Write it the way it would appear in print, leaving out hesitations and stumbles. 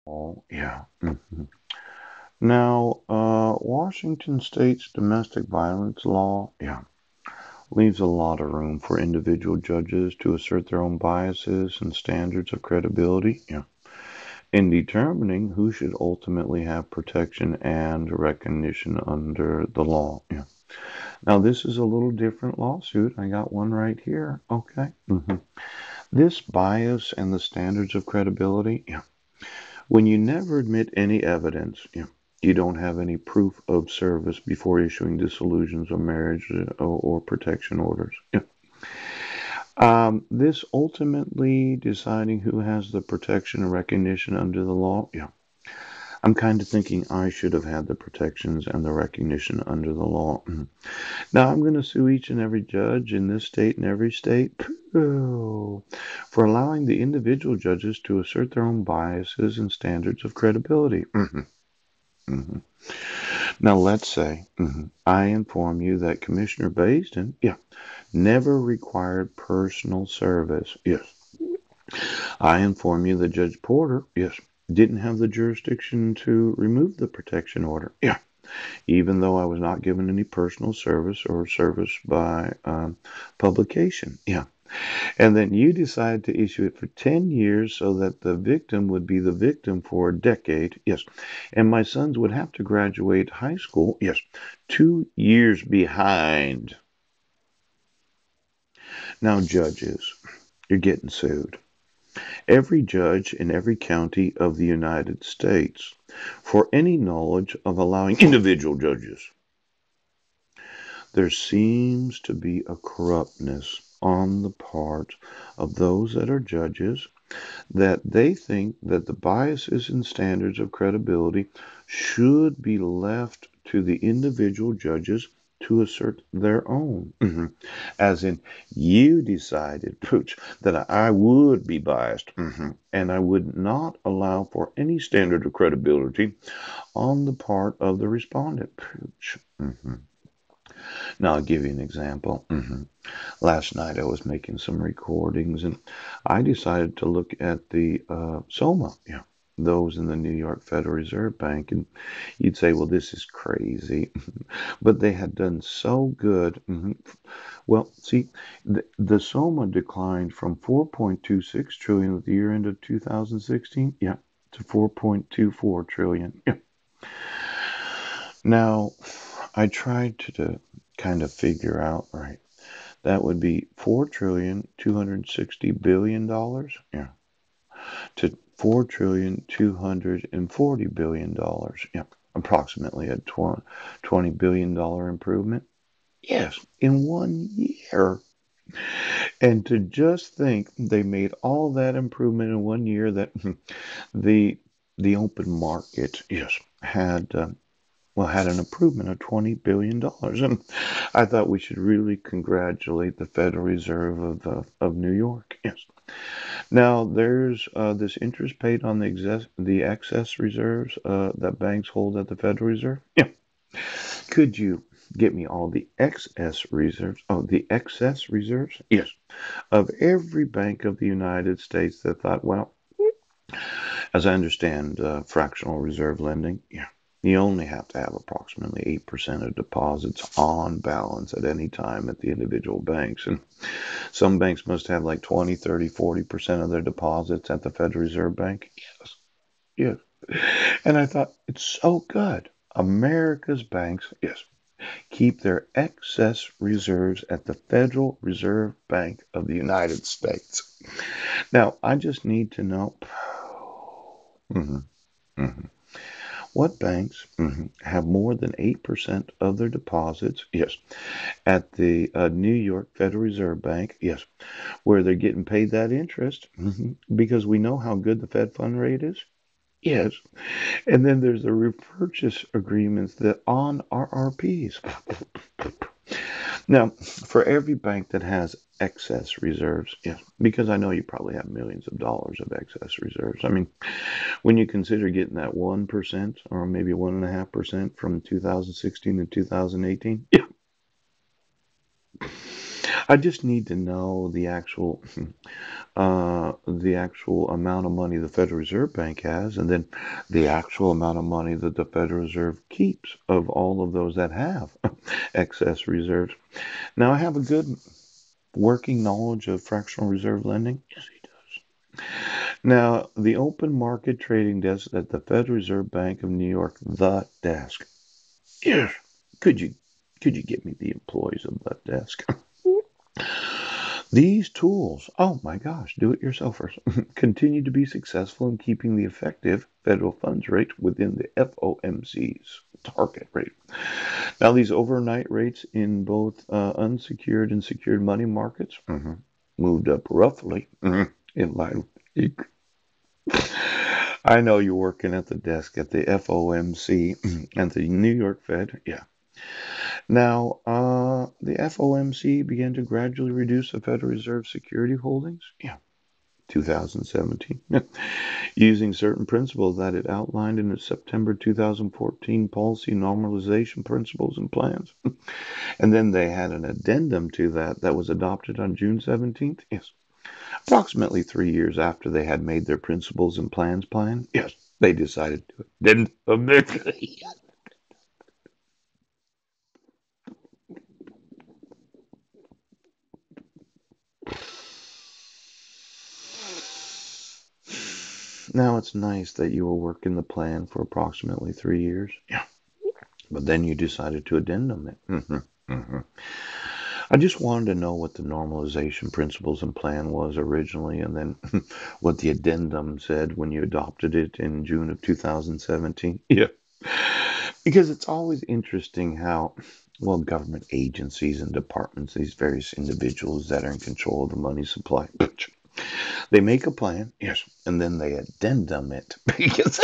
Oh, yeah. Now, Washington state's domestic violence law, yeah, leaves a lot of room for individual judges to assert their own biases and standards of credibility, yeah, in determining who should ultimately have protection and recognition under the law, yeah. Now, this is a little different lawsuit. I got one right here. Okay. This bias and the standards of credibility, yeah. When you never admit any evidence, you don't have any proof of service before issuing dissolutions of marriage or protection orders. This ultimately deciding who has the protection and recognition under the law. Yeah. I'm kind of thinking I should have had the protections and the recognition under the law. Now I'm going to sue each and every judge in this state and every state for allowing the individual judges to assert their own biases and standards of credibility. Mhm. Now, let's say I inform you that Commissioner Basden, never required personal service. Yes. I inform you that Judge Porter, didn't have the jurisdiction to remove the protection order. Yeah. Even though I was not given any personal service or service by publication. Yeah. And then you decide to issue it for 10 years so that the victim would be the victim for a decade. Yes. And my sons would have to graduate high school. Yes. 2 years behind. Now, judges, you're getting sued. Every judge in every county of the United States for any knowledge of allowing individual judges. There seems to be a corruptness on the part of those that are judges that they think that the biases and standards of credibility should be left to the individual judges to assert their own. As in, you decided, Pooch, that I would be biased, and I would not allow for any standard of credibility on the part of the respondent, Pooch. Now, I'll give you an example. Last night I was making some recordings and I decided to look at the SOMA, those in the New York Federal Reserve Bank. And you'd say, well, this is crazy. But they had done so good. Well, see, the SOMA declined from 4.26 trillion at the year end of 2016, to 4.24 trillion. Yeah. Now, I tried to kind of figure out, right, that would be $4,260,000,000,000, to $4,240,000,000,000, approximately a $20 billion improvement. Yes, in 1 year. And to just think they made all that improvement in 1 year that the the open market, had had an improvement of $20 billion, and I thought we should really congratulate the Federal Reserve of New York. Yes. Now there's this interest paid on the excess reserves that banks hold at the Federal Reserve. Yeah. Could you get me all the excess reserves? Oh, the excess reserves? Yes. Of every bank of the United States that thought, well, as I understand fractional reserve lending, you only have to have approximately 8% of deposits on balance at any time at the individual banks. And some banks must have like 20, 30, 40% of their deposits at the Federal Reserve Bank. Yes, yes. And I thought, it's so good. America's banks, keep their excess reserves at the Federal Reserve Bank of the United States. Now, I just need to know. Mhm, mhm. What banks have more than 8% of their deposits? Yes. At the New York Federal Reserve Bank? Yes. Where they're getting paid that interest because we know how good the Fed fund rate is? Yes. And then there's the repurchase agreements that on RRPs. Now, for every bank that has excess reserves, yes, because I know you probably have millions of dollars of excess reserves. I mean, when you consider getting that 1% or maybe 1.5% from 2016 to 2018, I just need to know the actual amount of money the Federal Reserve Bank has, and then the actual amount of money that the Federal Reserve keeps of all of those that have excess reserves. Now, I have a good working knowledge of fractional reserve lending. Yes, he does. Now, the open market trading desk at the Federal Reserve Bank of New York, the desk. Yes. Could you could you get me the employees of that desk? These tools, oh my gosh, do it yourselfers, continue to be successful in keeping the effective federal funds rate within the FOMC's target rate. Now, these overnight rates in both unsecured and secured money markets moved up roughly in line. I know you're working at the desk at the FOMC and the New York Fed. Yeah. Now, the FOMC began to gradually reduce the Federal Reserve security holdings. Yeah. 2017, using certain principles that it outlined in its September 2014 policy normalization principles and plans. And then they had an addendum to that was adopted on June 17th. Yes. Approximately 3 years after they had made their principles and plans plan. Yes. They decided to addendum it. Now it's nice that you were working the plan for approximately 3 years. Yeah. But then you decided to addendum it. I just wanted to know what the normalization principles and plan was originally, and then what the addendum said when you adopted it in June of 2017. Yeah. Because it's always interesting how, well, government agencies and departments, these various individuals that are in control of the money supply, they make a plan, yes, and then they addendum it because